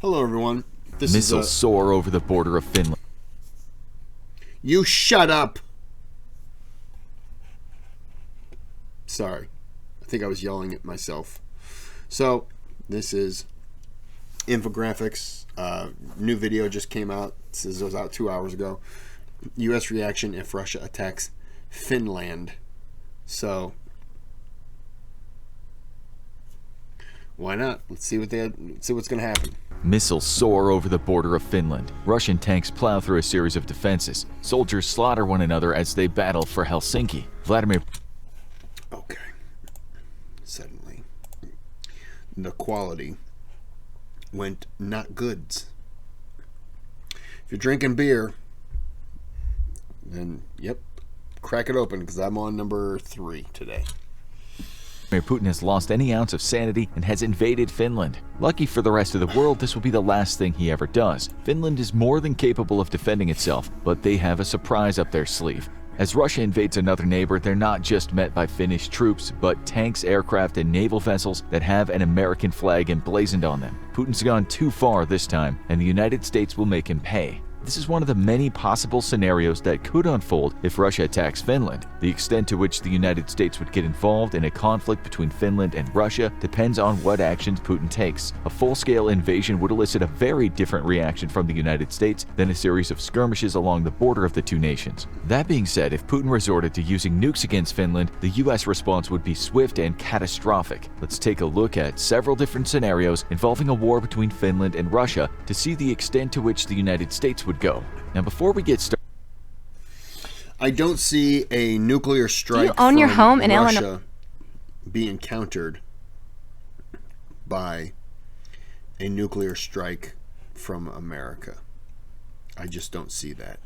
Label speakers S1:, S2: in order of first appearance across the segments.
S1: Hello, everyone.
S2: Missiles soar over the border of Finland.
S1: You shut up. Sorry. I think I was yelling at myself. So, this is infographics. New video just came out. This was out 2 hours ago. U.S. reaction if Russia attacks Finland. So, why not? Let's see what's going to happen.
S2: Missiles soar over the border of Finland. Russian tanks plow through a series of defenses. Soldiers slaughter one another as they battle for Helsinki. Vladimir.
S1: Okay. Suddenly, the quality went not goods. If you're drinking beer, then, yep, crack it open because I'm on number 3 today.
S2: Putin has lost any ounce of sanity and has invaded Finland. Lucky for the rest of the world, this will be the last thing he ever does. Finland is more than capable of defending itself, but they have a surprise up their sleeve. As Russia invades another neighbor, they're not just met by Finnish troops, but tanks, aircraft, and naval vessels that have an American flag emblazoned on them. Putin's gone too far this time, and the United States will make him pay. This is one of the many possible scenarios that could unfold if Russia attacks Finland. The extent to which the United States would get involved in a conflict between Finland and Russia depends on what actions Putin takes. A full-scale invasion would elicit a very different reaction from the United States than a series of skirmishes along the border of the two nations. That being said, if Putin resorted to using nukes against Finland, the US response would be swift and catastrophic. Let's take a look at several different scenarios involving a war between Finland and Russia to see the extent to which the United States would go. Now, before we get started,
S1: I don't see a nuclear strike
S3: Do you own your home in
S1: Russia
S3: Illinois?
S1: being countered by a nuclear strike from America. I just don't see that.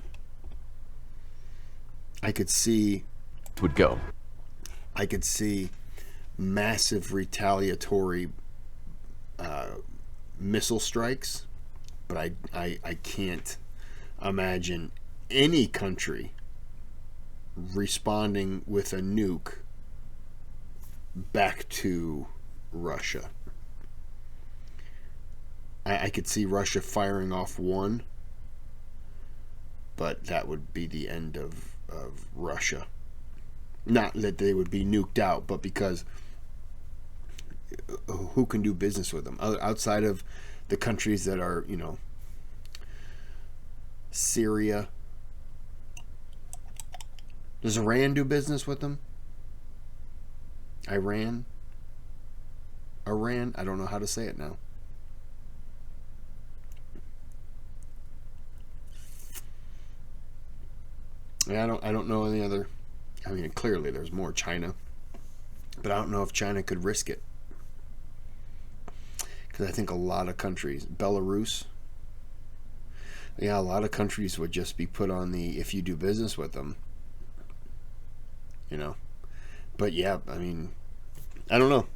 S1: I could see massive retaliatory missile strikes, but I can't imagine any country responding with a nuke back to Russia. I could see Russia firing off one, but that would be the end of Russia. Not that they would be nuked out, but because who can do business with them outside of the countries that are, Syria. Does Iran do business with them? Iran? I don't know how to say it now. I don't know any other. I mean, clearly there's more China, but I don't know if China could risk it. Because I think a lot of countries, Belarus, a lot of countries would just be put on the if you do business with them, But yeah, I mean, I don't know.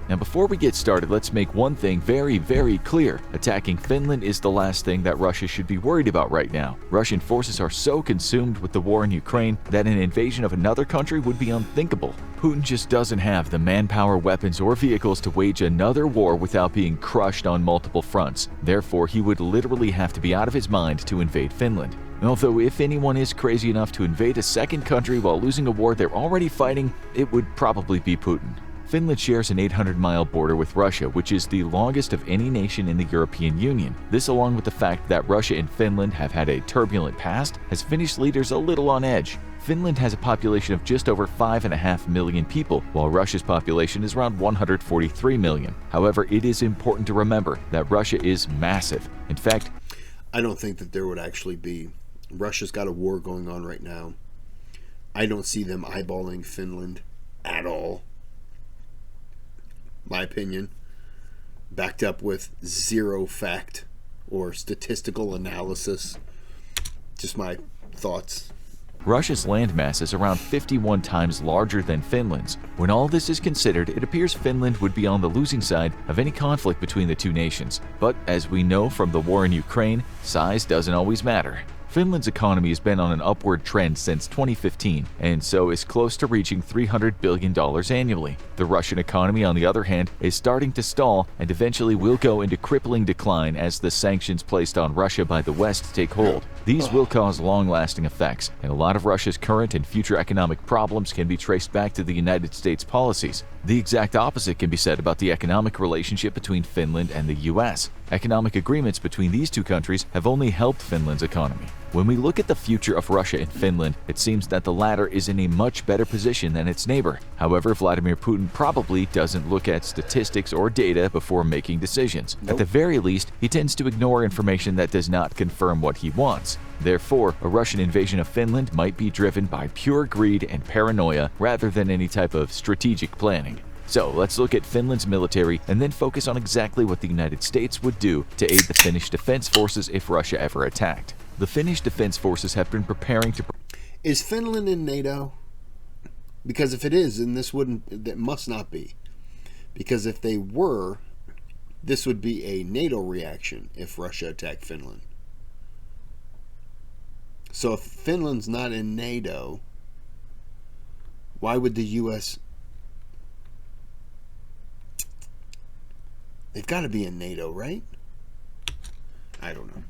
S2: Now, before we get started, let's make one thing very, very clear. Attacking Finland is the last thing that Russia should be worried about right now. Russian forces are so consumed with the war in Ukraine that an invasion of another country would be unthinkable. Putin just doesn't have the manpower, weapons, or vehicles to wage another war without being crushed on multiple fronts. Therefore, he would literally have to be out of his mind to invade Finland. Although if anyone is crazy enough to invade a second country while losing a war they're already fighting, it would probably be Putin. Finland shares an 800-mile border with Russia, which is the longest of any nation in the European Union. This, along with the fact that Russia and Finland have had a turbulent past, has Finnish leaders a little on edge. Finland has a population of just over 5.5 million people, while Russia's population is around 143 million. However, it is important to remember that Russia is massive. In fact,
S1: I don't think that there would actually be. Russia's got a war going on right now. I don't see them eyeballing Finland at all. My opinion, backed up with zero fact or statistical analysis. Just my thoughts.
S2: Russia's landmass is around 51 times larger than Finland's. When all this is considered, it appears Finland would be on the losing side of any conflict between the two nations. But as we know from the war in Ukraine, size doesn't always matter. Finland's economy has been on an upward trend since 2015, and so is close to reaching $300 billion annually. The Russian economy, on the other hand, is starting to stall and eventually will go into crippling decline as the sanctions placed on Russia by the West take hold. These will cause long-lasting effects, and a lot of Russia's current and future economic problems can be traced back to the United States policies. The exact opposite can be said about the economic relationship between Finland and the US. Economic agreements between these two countries have only helped Finland's economy. When we look at the future of Russia and Finland, it seems that the latter is in a much better position than its neighbor. However, Vladimir Putin probably doesn't look at statistics or data before making decisions. At the very least, he tends to ignore information that does not confirm what he wants. Therefore, a Russian invasion of Finland might be driven by pure greed and paranoia rather than any type of strategic planning. So let's look at Finland's military and then focus on exactly what the United States would do to aid the Finnish defense forces if Russia ever attacked. The Finnish defense forces have been preparing to...
S1: Is Finland in NATO? Because if it is, then that must not be. Because if they were, this would be a NATO reaction if Russia attacked Finland. So if Finland's not in NATO, why would the U.S.? They've got to be in NATO, right? I don't know.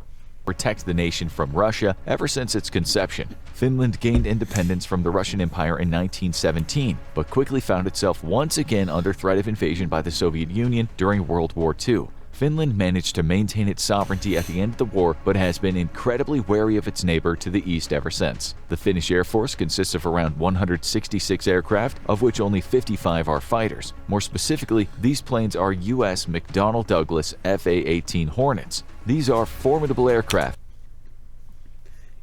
S2: Protect the nation from Russia ever since its conception. Finland gained independence from the Russian Empire in 1917, but quickly found itself once again under threat of invasion by the Soviet Union during World War II. Finland managed to maintain its sovereignty at the end of the war, but has been incredibly wary of its neighbor to the east ever since. The Finnish Air Force consists of around 166 aircraft, of which only 55 are fighters. More specifically, these planes are U.S. McDonnell Douglas FA-18 Hornets. These are formidable aircraft.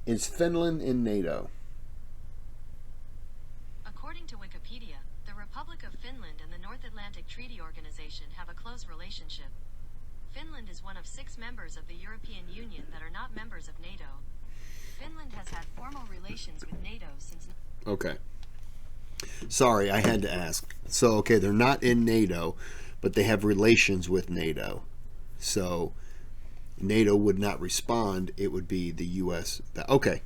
S1: Is Finland in NATO?
S3: According to Wikipedia, the Republic of Finland and the North Atlantic Treaty Organization have a close relationship. Finland is one of 6 members of the European Union that are not members of NATO. Finland has had formal relations with NATO since...
S1: Okay. Sorry, I had to ask. So, okay, they're not in NATO, but they have relations with NATO. So, NATO would not respond. It would be the U.S. Okay.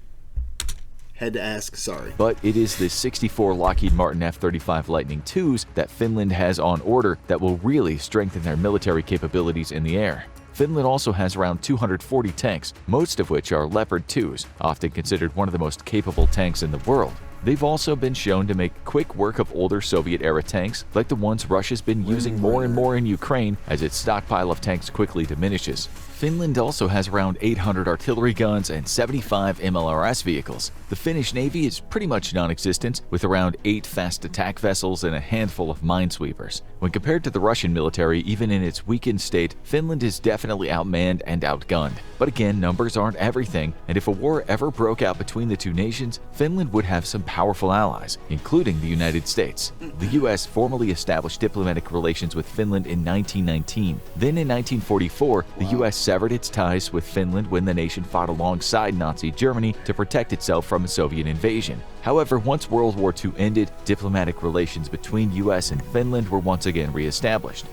S1: Had to ask, sorry.
S2: But it is the 64 Lockheed Martin F-35 Lightning IIs that Finland has on order that will really strengthen their military capabilities in the air. Finland also has around 240 tanks, most of which are Leopard 2s, often considered one of the most capable tanks in the world. They've also been shown to make quick work of older Soviet-era tanks, like the ones Russia's been using more and more in Ukraine as its stockpile of tanks quickly diminishes. Finland also has around 800 artillery guns and 75 MLRS vehicles. The Finnish Navy is pretty much non-existent, with around 8 fast attack vessels and a handful of minesweepers. When compared to the Russian military, even in its weakened state, Finland is definitely outmanned and outgunned. But again, numbers aren't everything, and if a war ever broke out between the two nations, Finland would have some powerful allies, including the United States. The U.S. formally established diplomatic relations with Finland in 1919. Then in 1944, the U.S. severed its ties with Finland when the nation fought alongside Nazi Germany to protect itself from a Soviet invasion. However, once World War II ended, diplomatic relations between U.S. and Finland were once again reestablished.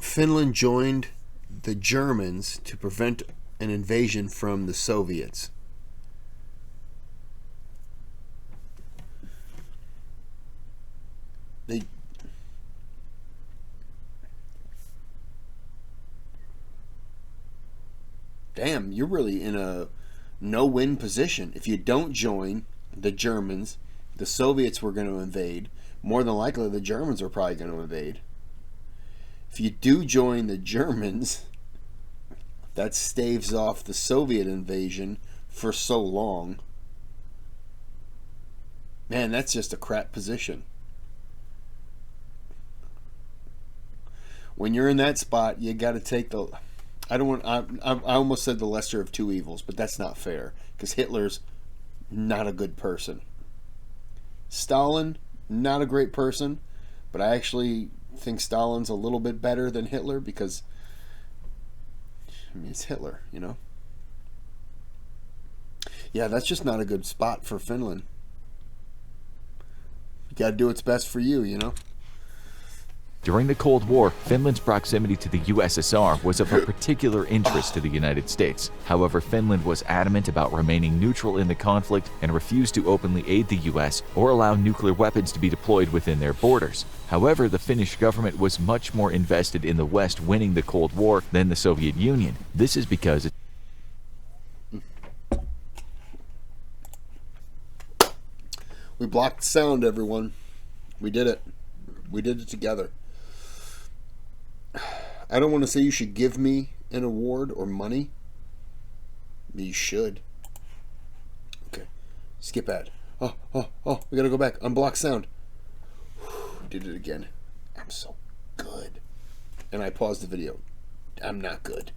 S1: Finland joined the Germans to prevent an invasion from the Soviets. Damn, you're really in a no-win position. If you don't join the Germans, the Soviets were going to invade. More than likely, the Germans are probably going to invade. If you do join the Germans, that staves off the Soviet invasion for so long. Man, that's just a crap position. When you're in that spot, you got to take the... I almost said the lesser of two evils, but that's not fair, because Hitler's not a good person. Stalin, not a great person, but I actually think Stalin's a little bit better than Hitler, because I mean, it's Hitler, you know? Yeah, that's just not a good spot for Finland. You gotta do what's best for you, you know?
S2: During the Cold War, Finland's proximity to the USSR was of a particular interest to the United States. However, Finland was adamant about remaining neutral in the conflict and refused to openly aid the US or allow nuclear weapons to be deployed within their borders. However, the Finnish government was much more invested in the West winning the Cold War than the Soviet Union. This is because
S1: We blocked sound, everyone. We did it. We did it together. I don't want to say you should give me an award or money. But you should. Okay. Skip ad. Oh, we gotta go back. Unblock sound. Did it again. I'm so good. And I paused the video. I'm not good.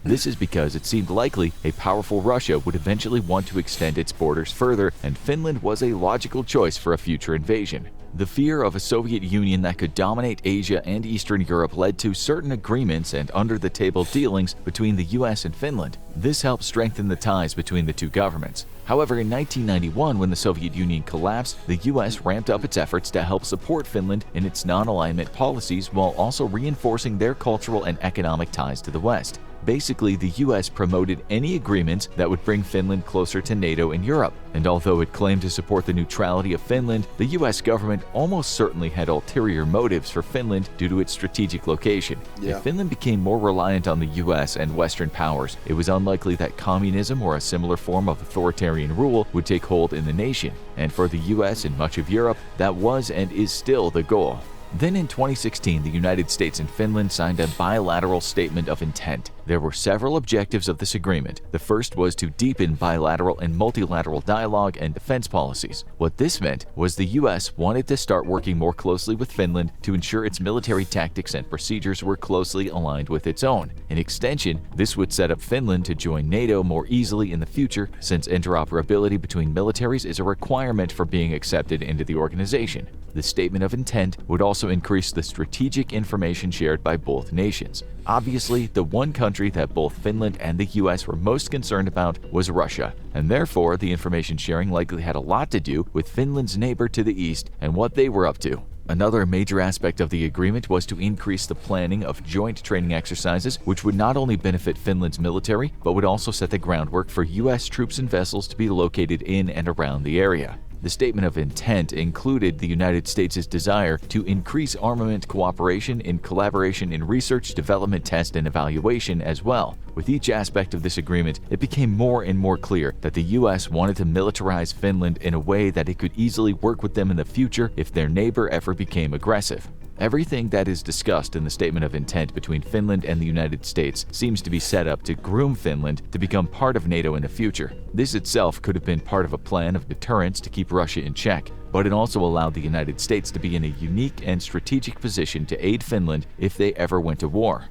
S2: This is because it seemed likely a powerful Russia would eventually want to extend its borders further, and Finland was a logical choice for a future invasion. The fear of a Soviet Union that could dominate Asia and Eastern Europe led to certain agreements and under-the-table dealings between the US and Finland. This helped strengthen the ties between the two governments. However, in 1991, when the Soviet Union collapsed, the US ramped up its efforts to help support Finland in its non-alignment policies while also reinforcing their cultural and economic ties to the West. Basically, the US promoted any agreements that would bring Finland closer to NATO and Europe. And although it claimed to support the neutrality of Finland, the US government almost certainly had ulterior motives for Finland due to its strategic location.
S1: Yeah.
S2: If Finland became more reliant on the US and Western powers, it was unlikely that communism or a similar form of authoritarian rule would take hold in the nation. And for the US and much of Europe, that was and is still the goal. Then in 2016, the United States and Finland signed a bilateral statement of intent. There were several objectives of this agreement. The first was to deepen bilateral and multilateral dialogue and defense policies. What this meant was the US wanted to start working more closely with Finland to ensure its military tactics and procedures were closely aligned with its own. In extension, this would set up Finland to join NATO more easily in the future, since interoperability between militaries is a requirement for being accepted into the organization. The statement of intent would also increase the strategic information shared by both nations. Obviously, the one country that both Finland and the US were most concerned about was Russia, and therefore the information sharing likely had a lot to do with Finland's neighbor to the east and what they were up to. Another major aspect of the agreement was to increase the planning of joint training exercises, which would not only benefit Finland's military, but would also set the groundwork for US troops and vessels to be located in and around the area. The statement of intent included the United States' desire to increase armament cooperation in collaboration in research, development, test, and evaluation as well. With each aspect of this agreement, it became more and more clear that the US wanted to militarize Finland in a way that it could easily work with them in the future if their neighbor ever became aggressive. Everything that is discussed in the statement of intent between Finland and the United States seems to be set up to groom Finland to become part of NATO in the future. This itself could have been part of a plan of deterrence to keep Russia in check, but it also allowed the United States to be in a unique and strategic position to aid Finland if they ever went to war.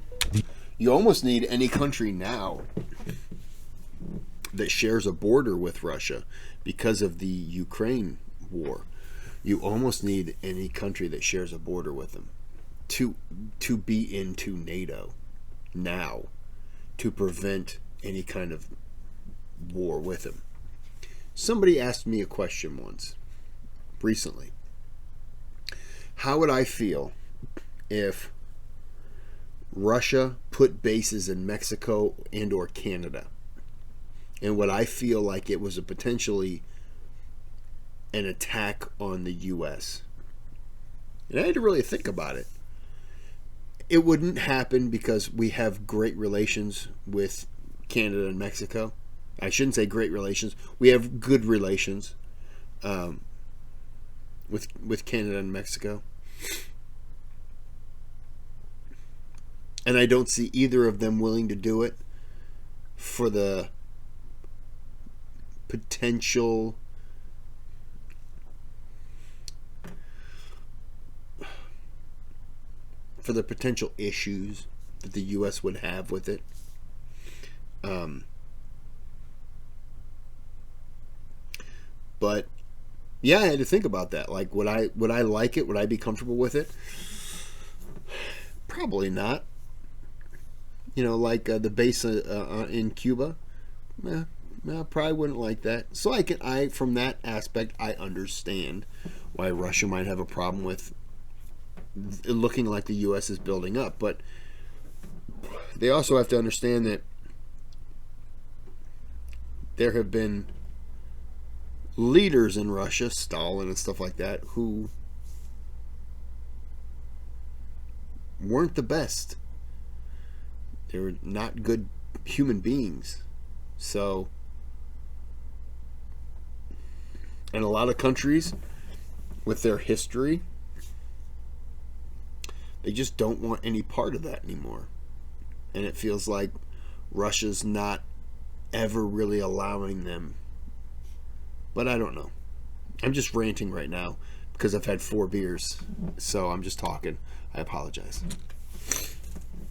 S1: You almost need any country now that shares a border with Russia because of the Ukraine war. You almost need any country that shares a border with them to be into NATO now to prevent any kind of war with them. Somebody asked me a question once, recently. How would I feel if Russia put bases in Mexico and or Canada? And would I feel like it was a potentially an attack on the U.S.? And I had to really think about it. It wouldn't happen because we have great relations with Canada and Mexico. I shouldn't say great relations. We have good relations with Canada and Mexico. And I don't see either of them willing to do it for the potential issues that the U.S. would have with it. But yeah, I had to think about that. Like, would I like it? Would I be comfortable with it? Probably not. You know, like the base in Cuba. I probably wouldn't like that. So from that aspect, I understand why Russia might have a problem with looking like the U.S. is building up. But they also have to understand that there have been leaders in Russia, Stalin and stuff like that, who weren't the best. They were not good human beings. So, and a lot of countries with their history, they just don't want any part of that anymore. And it feels like Russia's not ever really allowing them. But I don't know. I'm just ranting right now because I've had 4 beers. So I'm just talking. I apologize.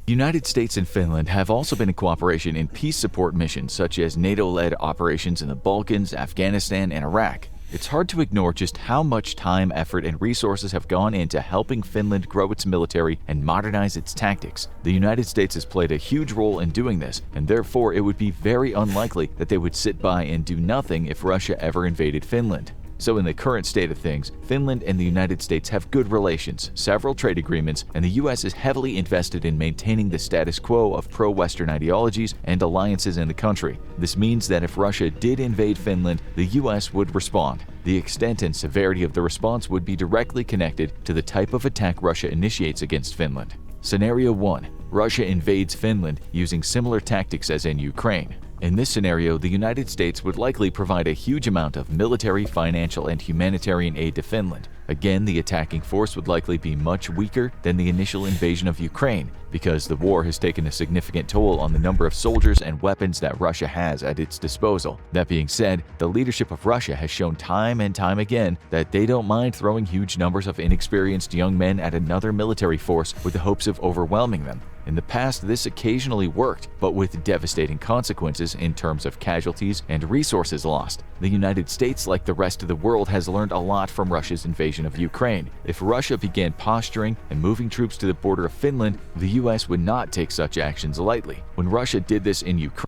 S2: The United States and Finland have also been in cooperation in peace support missions such as NATO-led operations in the Balkans, Afghanistan, and Iraq. It's hard to ignore just how much time, effort, and resources have gone into helping Finland grow its military and modernize its tactics. The United States has played a huge role in doing this, and therefore it would be very unlikely that they would sit by and do nothing if Russia ever invaded Finland. So in the current state of things, Finland and the United States have good relations, several trade agreements, and the US is heavily invested in maintaining the status quo of pro-Western ideologies and alliances in the country. This means that if Russia did invade Finland, the US would respond. The extent and severity of the response would be directly connected to the type of attack Russia initiates against Finland. Scenario 1. Russia invades Finland using similar tactics as in Ukraine. In this scenario, the United States would likely provide a huge amount of military, financial, and humanitarian aid to Finland. Again, the attacking force would likely be much weaker than the initial invasion of Ukraine, because the war has taken a significant toll on the number of soldiers and weapons that Russia has at its disposal. That being said, the leadership of Russia has shown time and time again that they don't mind throwing huge numbers of inexperienced young men at another military force with the hopes of overwhelming them. In the past, this occasionally worked, but with devastating consequences in terms of casualties and resources lost. The United States, like the rest of the world, has learned a lot from Russia's invasion of Ukraine. If Russia began posturing and moving troops to the border of Finland, the US would not take such actions lightly. When Russia did this in Ukraine,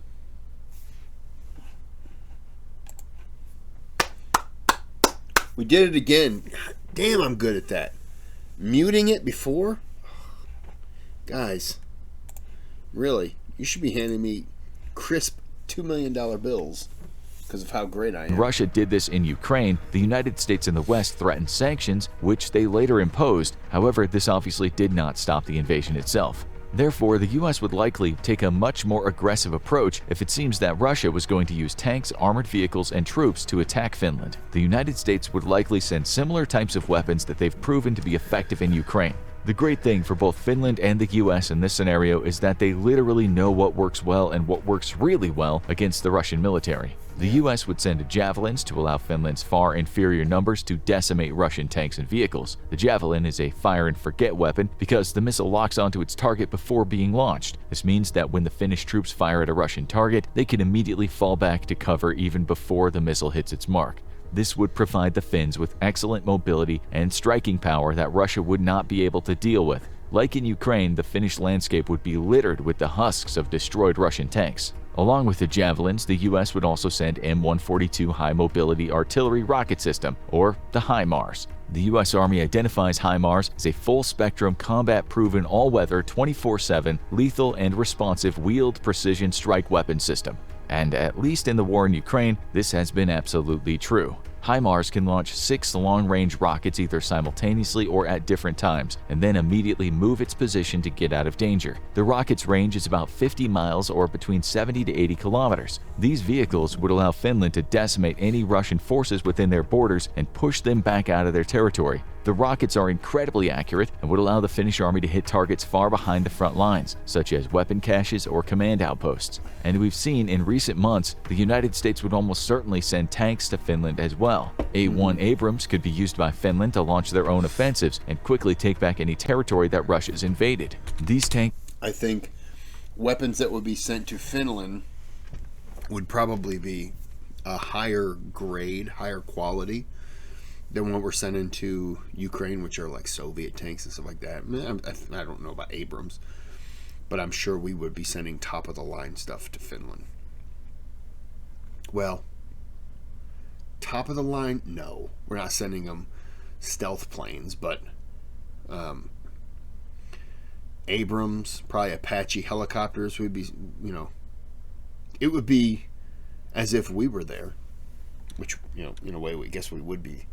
S1: we did it again. God damn, I'm good at that. Muting it before? Guys, really, you should be handing me crisp $2 million bills because of how great I am.
S2: Russia did this in Ukraine, the United States and the West threatened sanctions, which they later imposed. However, this obviously did not stop the invasion itself. Therefore, the US would likely take a much more aggressive approach if it seems that Russia was going to use tanks, armored vehicles, and troops to attack Finland. The United States would likely send similar types of weapons that they've proven to be effective in Ukraine. The great thing for both Finland and the US in this scenario is that they literally know what works well and what works really well against the Russian military. The US would send javelins to allow Finland's far inferior numbers to decimate Russian tanks and vehicles. The javelin is a fire-and-forget weapon because the missile locks onto its target before being launched. This means that when the Finnish troops fire at a Russian target, they can immediately fall back to cover even before the missile hits its mark. This would provide the Finns with excellent mobility and striking power that Russia would not be able to deal with. Like in Ukraine, the Finnish landscape would be littered with the husks of destroyed Russian tanks. Along with the javelins, the US would also send M142 High Mobility Artillery Rocket System, or the HIMARS. The US Army identifies HIMARS as a full-spectrum, combat-proven, all-weather, 24/7, lethal and responsive wheeled precision strike weapon system. And at least in the war in Ukraine, this has been absolutely true. HIMARS can launch 6 long-range rockets either simultaneously or at different times, and then immediately move its position to get out of danger. The rocket's range is about 50 miles or between 70 to 80 kilometers. These vehicles would allow Finland to decimate any Russian forces within their borders and push them back out of their territory. The rockets are incredibly accurate and would allow the Finnish army to hit targets far behind the front lines, such as weapon caches or command outposts. And we've seen in recent months, the United States would almost certainly send tanks to Finland as well. A-1 Abrams could be used by Finland to launch their own offensives and quickly take back any territory that Russia's invaded. These tanks,
S1: I think weapons that would be sent to Finland would probably be a higher grade, higher quality than what we're sending to Ukraine, which are like Soviet tanks and stuff like that. I don't know about Abrams, but I'm sure we would be sending top-of-the-line stuff to Finland. Well, top-of-the-line, no. We're not sending them stealth planes, but Abrams, probably Apache helicopters. Would be, it would be as if we were there, which, in a way, we guess we would be.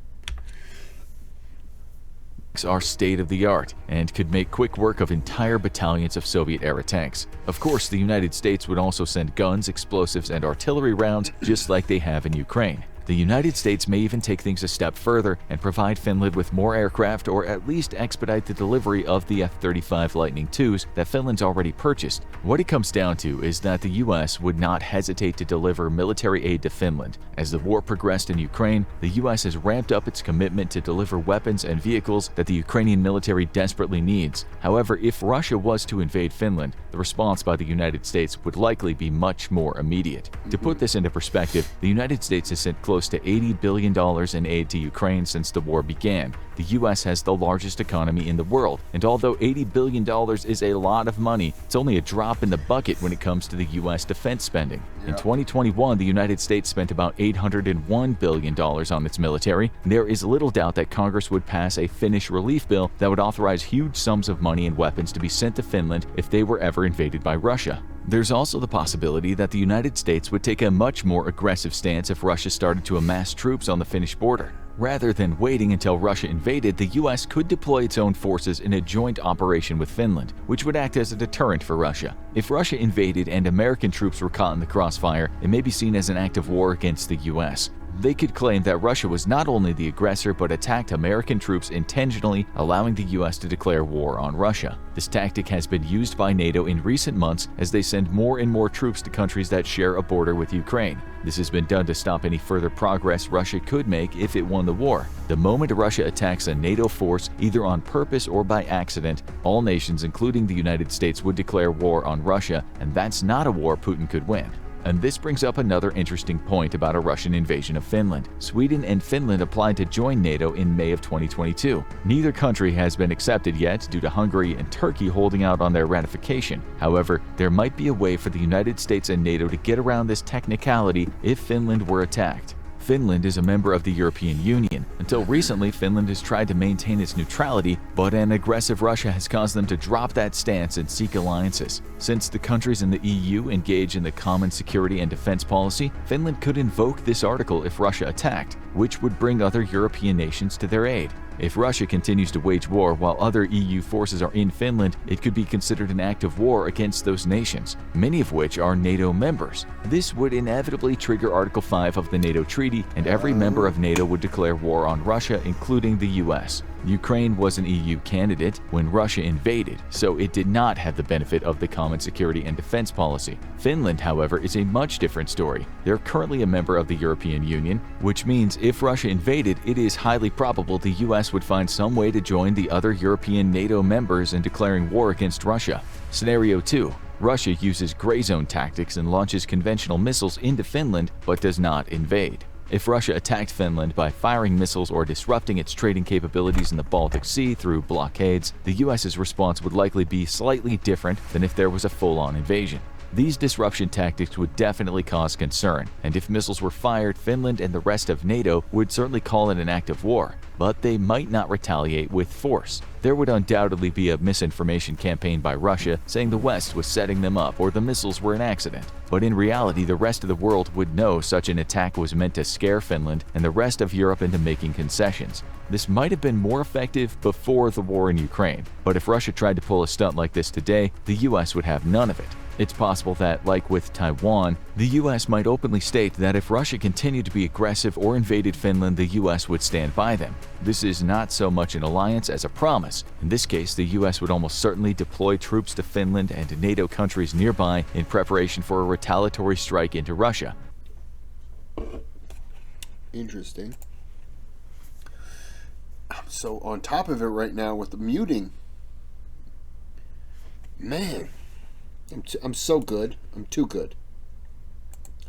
S2: Are state-of-the-art and could make quick work of entire battalions of Soviet-era tanks. Of course, the United States would also send guns, explosives, and artillery rounds just like they have in Ukraine. The United States may even take things a step further and provide Finland with more aircraft, or at least expedite the delivery of the F-35 Lightning IIs that Finland's already purchased. What it comes down to is that the US would not hesitate to deliver military aid to Finland. As the war progressed in Ukraine, the US has ramped up its commitment to deliver weapons and vehicles that the Ukrainian military desperately needs. However, if Russia was to invade Finland, the response by the United States would likely be much more immediate. To put this into perspective, the United States has sent close to $80 billion in aid to Ukraine since the war began. The US has the largest economy in the world, and although $80 billion is a lot of money, it's only a drop in the bucket when it comes to the US defense spending. In 2021, the United States spent about $801 billion on its military. There is little doubt that Congress would pass a Finnish relief bill that would authorize huge sums of money and weapons to be sent to Finland if they were ever invaded by Russia. There's also the possibility that the United States would take a much more aggressive stance if Russia started to amass troops on the Finnish border. Rather than waiting until Russia invaded, the US could deploy its own forces in a joint operation with Finland, which would act as a deterrent for Russia. If Russia invaded and American troops were caught in the crossfire, it may be seen as an act of war against the US. They could claim that Russia was not only the aggressor but attacked American troops intentionally, allowing the US to declare war on Russia. This tactic has been used by NATO in recent months as they send more and more troops to countries that share a border with Ukraine. This has been done to stop any further progress Russia could make if it won the war. The moment Russia attacks a NATO force, either on purpose or by accident, all nations, including the United States, would declare war on Russia, and that's not a war Putin could win. And this brings up another interesting point about a Russian invasion of Finland. Sweden and Finland applied to join NATO in May of 2022. Neither country has been accepted yet due to Hungary and Turkey holding out on their ratification. However, there might be a way for the United States and NATO to get around this technicality if Finland were attacked. Finland is a member of the European Union. Until recently, Finland has tried to maintain its neutrality, but an aggressive Russia has caused them to drop that stance and seek alliances. Since the countries in the EU engage in the common security and defense policy, Finland could invoke this article if Russia attacked, which would bring other European nations to their aid. If Russia continues to wage war while other EU forces are in Finland, it could be considered an act of war against those nations, many of which are NATO members. This would inevitably trigger Article 5 of the NATO Treaty, and every member of NATO would declare war on Russia, including the US. Ukraine was an EU candidate when Russia invaded, so it did not have the benefit of the common security and defense policy. Finland, however, is a much different story. They're currently a member of the European Union, which means if Russia invaded, it is highly probable the US would find some way to join the other European NATO members in declaring war against Russia. Scenario 2. Russia uses gray zone tactics and launches conventional missiles into Finland but does not invade. If Russia attacked Finland by firing missiles or disrupting its trading capabilities in the Baltic Sea through blockades, the US's response would likely be slightly different than if there was a full-on invasion. These disruption tactics would definitely cause concern, and if missiles were fired, Finland and the rest of NATO would certainly call it an act of war, but they might not retaliate with force. There would undoubtedly be a misinformation campaign by Russia saying the West was setting them up or the missiles were an accident. But in reality, the rest of the world would know such an attack was meant to scare Finland and the rest of Europe into making concessions. This might have been more effective before the war in Ukraine, but if Russia tried to pull a stunt like this today, the US would have none of it. It's possible that, like with Taiwan, the US might openly state that if Russia continued to be aggressive or invaded Finland, the US would stand by them. This is not so much an alliance as a promise. In this case, the US would almost certainly deploy troops to Finland and NATO countries nearby in preparation for a retaliatory strike into Russia.
S1: Interesting. So on top of it right now with the muting, man, I'm so good. I'm too good.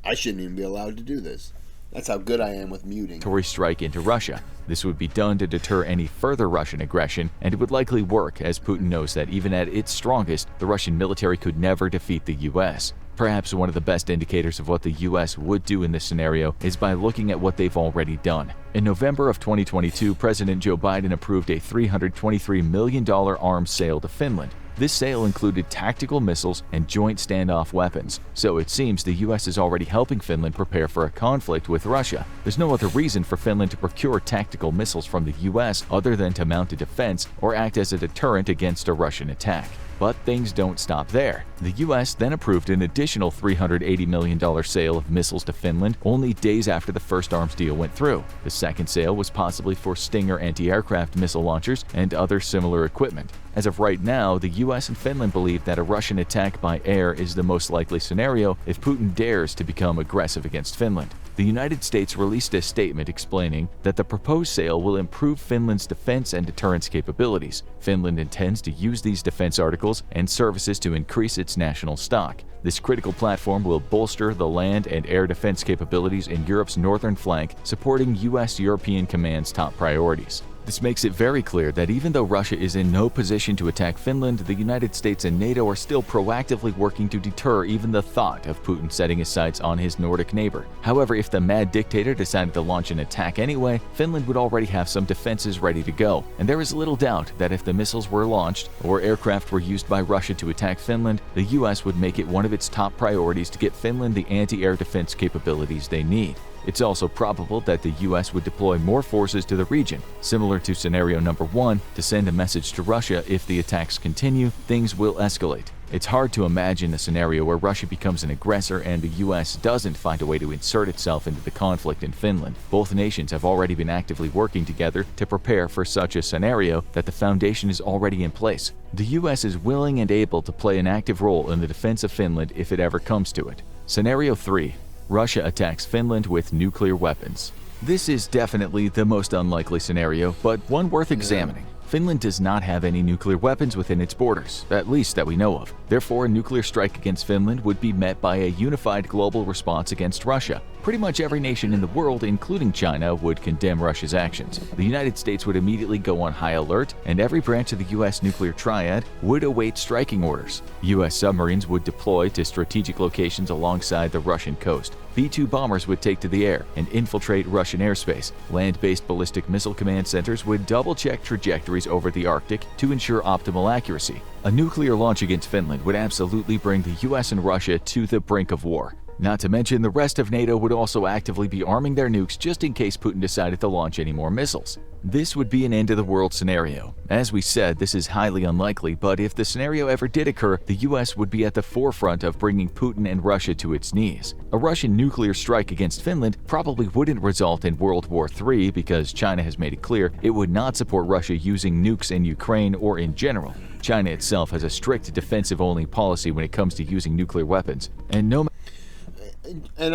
S1: I shouldn't even be allowed to do this. That's how good I am with muting.
S2: Strike into Russia. This would be done to deter any further Russian aggression, and it would likely work, as Putin knows that even at its strongest, the Russian military could never defeat the US. Perhaps one of the best indicators of what the US would do in this scenario is by looking at what they've already done. In November of 2022, President Joe Biden approved a $323 million arms sale to Finland. This sale included tactical missiles and joint standoff weapons, so it seems the US is already helping Finland prepare for a conflict with Russia. There's no other reason for Finland to procure tactical missiles from the US other than to mount a defense or act as a deterrent against a Russian attack. But things don't stop there. The US then approved an additional $380 million sale of missiles to Finland only days after the first arms deal went through. The second sale was possibly for Stinger anti-aircraft missile launchers and other similar equipment. As of right now, the US and Finland believe that a Russian attack by air is the most likely scenario if Putin dares to become aggressive against Finland. The United States released a statement explaining that the proposed sale will improve Finland's defense and deterrence capabilities. Finland intends to use these defense articles and services to increase its national stock. This critical platform will bolster the land and air defense capabilities in Europe's northern flank, supporting US-European Command's top priorities. This makes it very clear that even though Russia is in no position to attack Finland, the United States and NATO are still proactively working to deter even the thought of Putin setting his sights on his Nordic neighbor. However, if the mad dictator decided to launch an attack anyway, Finland would already have some defenses ready to go, and there is little doubt that if the missiles were launched or aircraft were used by Russia to attack Finland, the US would make it one of its top priorities to get Finland the anti-air defense capabilities they need. It's also probable that the US would deploy more forces to the region, similar to scenario number 1, to send a message to Russia if the attacks continue, things will escalate. It's hard to imagine a scenario where Russia becomes an aggressor and the US doesn't find a way to insert itself into the conflict in Finland. Both nations have already been actively working together to prepare for such a scenario that the foundation is already in place. The US is willing and able to play an active role in the defense of Finland if it ever comes to it. Scenario 3. Russia attacks Finland with nuclear weapons. This is definitely the most unlikely scenario, but one worth examining. Finland does not have any nuclear weapons within its borders, at least that we know of. Therefore, a nuclear strike against Finland would be met by a unified global response against Russia. Pretty much every nation in the world, including China, would condemn Russia's actions. The United States would immediately go on high alert, and every branch of the U.S. nuclear triad would await striking orders. U.S. submarines would deploy to strategic locations alongside the Russian coast. B-2 bombers would take to the air and infiltrate Russian airspace. Land-based ballistic missile command centers would double-check trajectories over the Arctic to ensure optimal accuracy. A nuclear launch against Finland would absolutely bring the US and Russia to the brink of war. Not to mention, the rest of NATO would also actively be arming their nukes just in case Putin decided to launch any more missiles. This would be an end-of-the-world scenario. As we said, this is highly unlikely, but if the scenario ever did occur, the US would be at the forefront of bringing Putin and Russia to its knees. A Russian nuclear strike against Finland probably wouldn't result in World War III because China has made it clear it would not support Russia using nukes in Ukraine or in general. China itself has a strict defensive-only policy when it comes to using nuclear weapons, and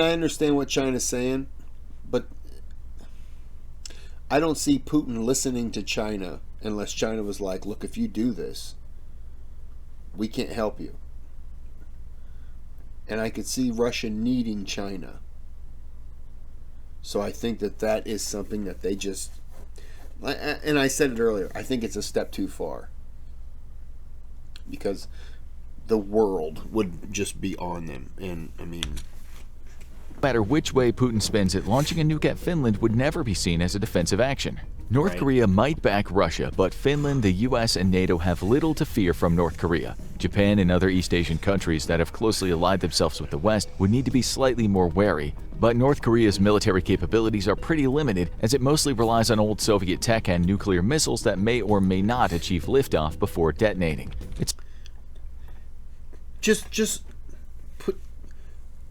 S1: I understand what China's saying, but I don't see Putin listening to China unless China was like, look, if you do this, we can't help you. And I could see Russia needing China. So I think that is something that they just, and I said it earlier, I think it's a step too far. Because the world would just be on them. And I mean,
S2: no matter which way Putin spends it, launching a nuke at Finland would never be seen as a defensive action. North Korea might back Russia, but Finland, the US, and NATO have little to fear from North Korea. Japan and other East Asian countries that have closely allied themselves with the West would need to be slightly more wary. But North Korea's military capabilities are pretty limited, as it mostly relies on old Soviet tech and nuclear missiles that may or may not achieve liftoff before detonating. It's
S1: just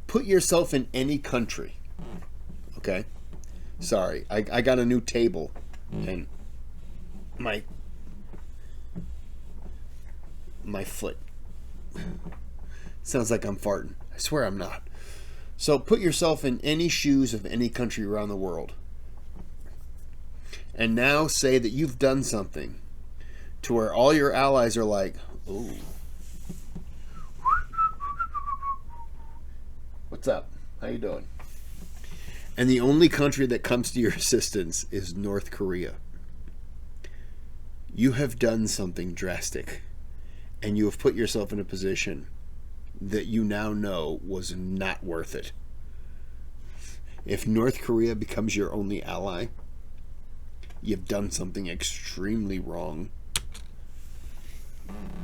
S1: put yourself in any country. Okay? Sorry, I got a new table and my foot sounds like I'm farting. I swear I'm not. So put yourself in any shoes of any country around the world. And now say that you've done something to where all your allies are like, "Ooh. What's up? How you doing?" And the only country that comes to your assistance is North Korea. You have done something drastic, and you have put yourself in a position that you now know was not worth it. If North Korea becomes your only ally, you've done something extremely wrong.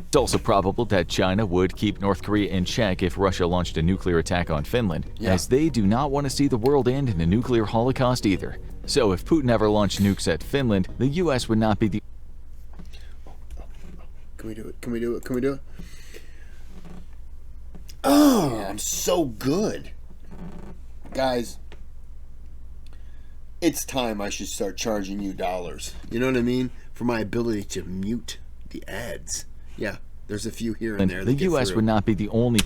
S2: It's also probable that China would keep North Korea in check if Russia launched a nuclear attack on Finland, as they do not want to see the world end in a nuclear holocaust either. So if Putin ever launched nukes at Finland, the US would not be the...
S1: Can we do it? Can we do it? Can we do it? Oh, I'm so good. Guys, it's time I should start charging you dollars. You know what I mean? For my ability to mute the ads. Yeah, there's a few here and there.
S2: The US would not be the only...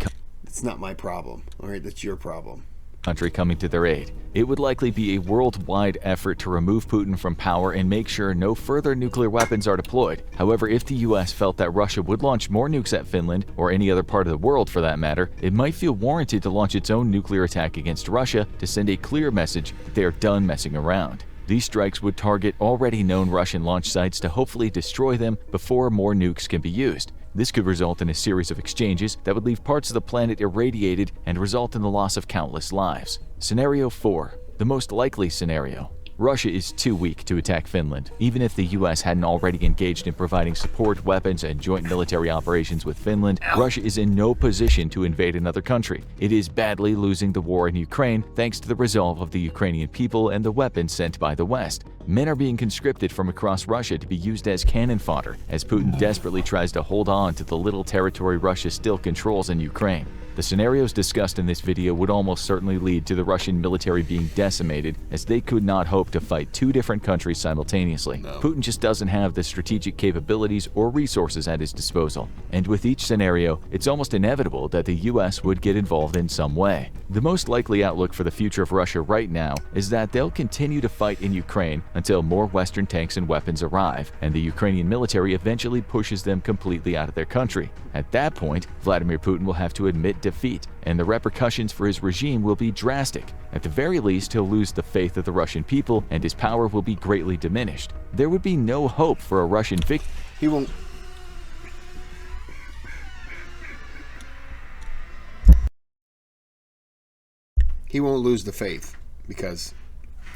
S1: It's not my problem. All right, that's your problem.
S2: Country coming to their aid. It would likely be a worldwide effort to remove Putin from power and make sure no further nuclear weapons are deployed. However, if the US felt that Russia would launch more nukes at Finland, or any other part of the world for that matter, it might feel warranted to launch its own nuclear attack against Russia to send a clear message that they are done messing around. These strikes would target already known Russian launch sites to hopefully destroy them before more nukes can be used. This could result in a series of exchanges that would leave parts of the planet irradiated and result in the loss of countless lives. Scenario 4. The most likely scenario. Russia is too weak to attack Finland, even if the US hadn't already engaged in providing support, weapons, and joint military operations with Finland. Russia is in no position to invade another country. It is badly losing the war in Ukraine thanks to the resolve of the Ukrainian people and the weapons sent by the West. Men are being conscripted from across Russia to be used as cannon fodder, as Putin desperately tries to hold on to the little territory Russia still controls in Ukraine. The scenarios discussed in this video would almost certainly lead to the Russian military being decimated, as they could not hope to fight two different countries simultaneously.
S1: No.
S2: Putin just doesn't have the strategic capabilities or resources at his disposal. And with each scenario, it's almost inevitable that the US would get involved in some way. The most likely outlook for the future of Russia right now is that they'll continue to fight in Ukraine until more Western tanks and weapons arrive, and the Ukrainian military eventually pushes them completely out of their country. At that point, Vladimir Putin will have to admit defeat, and the repercussions for his regime will be drastic. At the very least, he'll lose the faith of the Russian people, and his power will be greatly diminished. There would be no hope for a Russian victory.
S1: He won't. He won't lose the faith because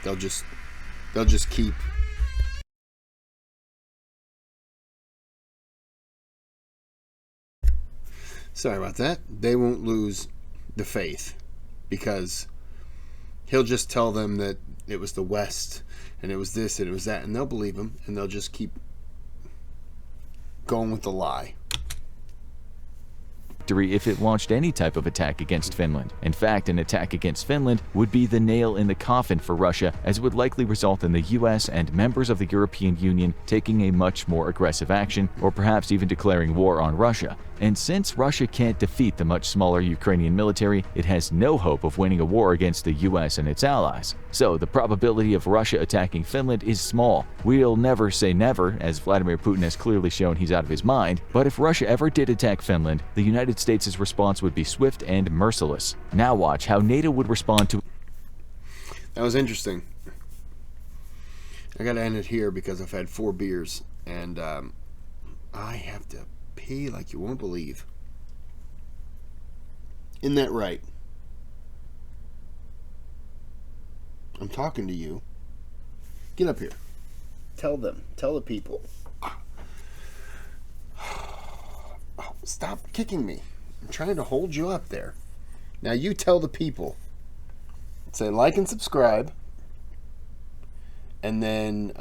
S1: they'll just keep. Sorry about that. They won't lose the faith because he'll just tell them that it was the West and it was this and it was that, and they'll believe him, and they'll just keep going with the lie.
S2: If it launched any type of attack against Finland. In fact, an attack against Finland would be the nail in the coffin for Russia, as it would likely result in the US and members of the European Union taking a much more aggressive action, or perhaps even declaring war on Russia. And since Russia can't defeat the much smaller Ukrainian military, it has no hope of winning a war against the US and its allies. So the probability of Russia attacking Finland is small. We'll never say never, as Vladimir Putin has clearly shown he's out of his mind, but if Russia ever did attack Finland, the United States' response would be swift and merciless. Now watch how NATO would respond to...
S1: That was interesting. I gotta end it here because I've had 4 beers and I have to pee like you won't believe. Isn't that right? I'm talking to you. Get up here. Tell them. Tell the people. Oh, stop kicking me. I'm trying to hold you up there. Now you tell the people. Say like and subscribe. And then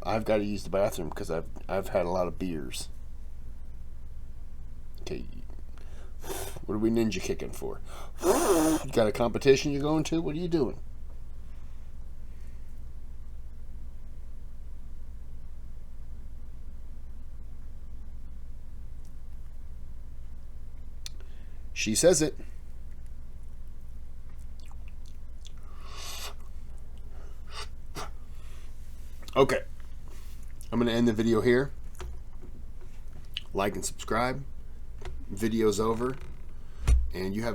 S1: I've got to use the bathroom because I've had a lot of beers. Okay. What are we ninja kicking for? You got a competition you're going to? What are you doing? She says it. Okay. I'm going to end the video here. Like and subscribe. Video's over. And you have a